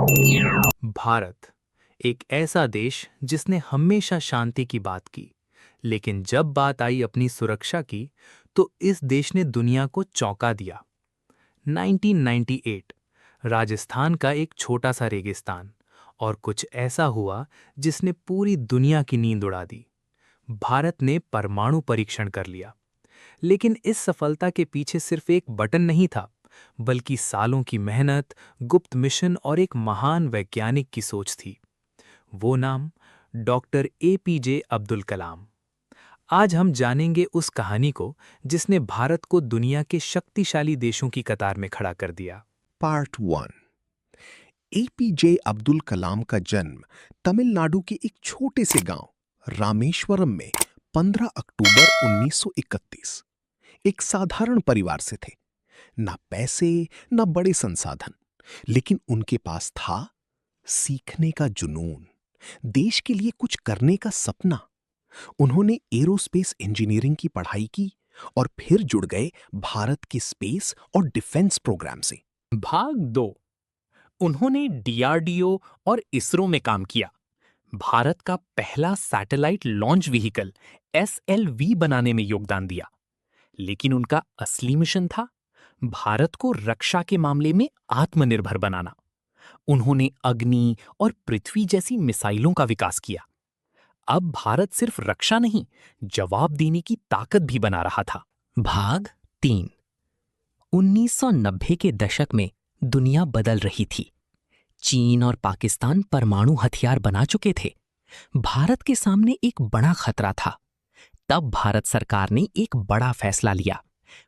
भारत एक ऐसा देश जिसने हमेशा शांति की बात की, लेकिन जब बात आई अपनी सुरक्षा की, तो इस देश ने दुनिया को चौंका दिया। 1998 राजस्थान का एक छोटा सा रेगिस्तान, और कुछ ऐसा हुआ जिसने पूरी दुनिया की नींद उड़ा दी। भारत ने परमाणु परीक्षण कर लिया, लेकिन इस सफलता के पीछे सिर्फ एक बटन नहीं था, बल्कि सालों की मेहनत, गुप्त मिशन और एक महान वैज्ञानिक की सोच थी। वो नाम डॉक्टर एपीजे अब्दुल कलाम। आज हम जानेंगे उस कहानी को जिसने भारत को दुनिया के शक्तिशाली देशों की कतार में खड़ा कर दिया। पार्ट 1। एपीजे अब्दुल कलाम का जन्म तमिलनाडु के एक छोटे से गांव रामेश्वरम में 15 अक्टूबर 1931 एक साधारण परिवार से थे। ना पैसे, ना बड़े संसाधन, लेकिन उनके पास था सीखने का जुनून, देश के लिए कुछ करने का सपना। उन्होंने एरोस्पेस इंजीनियरिंग की पढ़ाई की और फिर जुड़ गए भारत के स्पेस और डिफेंस प्रोग्राम से। भाग 2। उन्होंने डीआरडीओ और इसरो में काम किया। भारत का पहला सैटेलाइट लॉन्च व्हीकल एसएलवी बनाने में योगदान दिया। लेकिन उनका असली मिशन था भारत को रक्षा के मामले में आत्मनिर्भर बनाना। उन्होंने अग्नि और पृथ्वी जैसी मिसाइलों का विकास किया। अब भारत सिर्फ रक्षा नहीं, जवाब देने की ताकत भी बना रहा था। भाग 3। 1990 के दशक में दुनिया बदल रही थी। चीन और पाकिस्तान परमाणु हथियार बना चुके थे। भारत के सामने एक बड़ा खतरा था। तब भारत सरकार ने एक बड़ा फैसला लिया,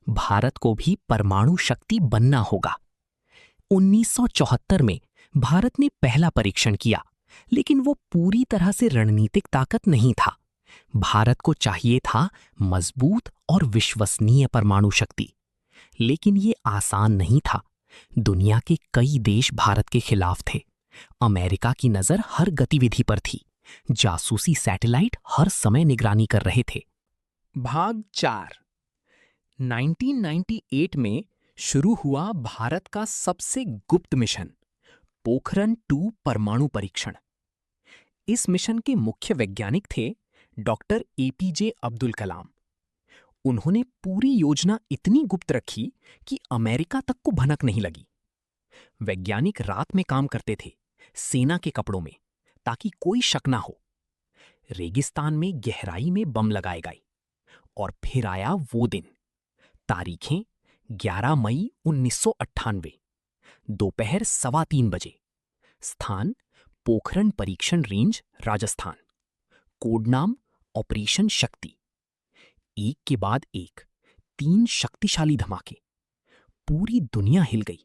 भारत को भी परमाणु शक्ति बनना होगा। 1974 में भारत ने पहला परीक्षण किया, लेकिन वो पूरी तरह से रणनीतिक ताकत नहीं था। भारत को चाहिए था मजबूत और विश्वसनीय परमाणु शक्ति। लेकिन ये आसान नहीं था। दुनिया के कई देश भारत के खिलाफ थे। अमेरिका की नजर हर गतिविधि पर थी। जासूसी सैटेलाइट हर समय निगरानी कर रहे थे। भाग 4। 1998 में शुरू हुआ भारत का सबसे गुप्त मिशन, पोखरण 2 परमाणु परीक्षण। इस मिशन के मुख्य वैज्ञानिक थे डॉक्टर एपीजे अब्दुल कलाम। उन्होंने पूरी योजना इतनी गुप्त रखी कि अमेरिका तक को भनक नहीं लगी। वैज्ञानिक रात में काम करते थे, सेना के कपड़ों में, ताकि कोई शक ना हो। रेगिस्तान में गहराई में बम लगाए गए। और फिर आया वो दिन। तारीखें 11 मई 1998, दोपहर 3:15 बजे। स्थान पोखरण परीक्षण रेंज, राजस्थान। कोड नाम ऑपरेशन शक्ति। एक के बाद एक 3 शक्तिशाली धमाके। पूरी दुनिया हिल गई।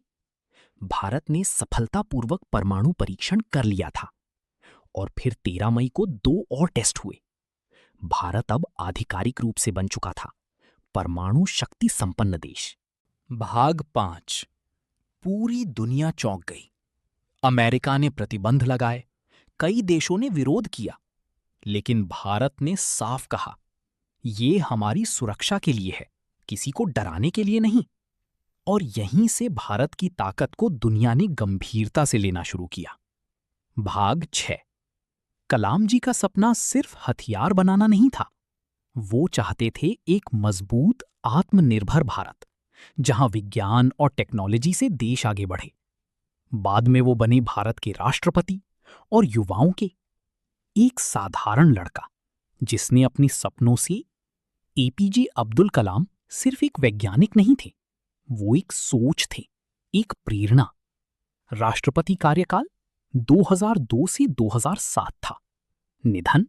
भारत ने सफलतापूर्वक परमाणु परीक्षण कर लिया था। और फिर 13 मई को 2 और टेस्ट हुए। भारत अब आधिकारिक रूप से बन चुका था परमाणु शक्ति संपन्न देश। भाग 5। पूरी दुनिया चौंक गई। अमेरिका ने प्रतिबंध लगाए, कई देशों ने विरोध किया, लेकिन भारत ने साफ कहा, ये हमारी सुरक्षा के लिए है, किसी को डराने के लिए नहीं। और यहीं से भारत की ताकत को दुनिया ने गंभीरता से लेना शुरू किया। भाग 6। कलाम जी का सपना सिर्फ हथियार बनाना नहीं था। वो चाहते थे एक मजबूत, आत्मनिर्भर भारत, जहां विज्ञान और टेक्नोलॉजी से देश आगे बढ़े। बाद में वो बने भारत के राष्ट्रपति और युवाओं के एक साधारण लड़का, जिसने अपने सपनों से एपीजे अब्दुल कलाम सिर्फ एक वैज्ञानिक नहीं थे, वो एक सोच थे, एक प्रेरणा। राष्ट्रपति कार्यकाल 2002 से 2007 था। निधन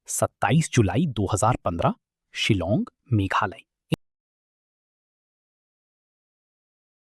27 जुलाई 2015, शिलोंग, मेघालय।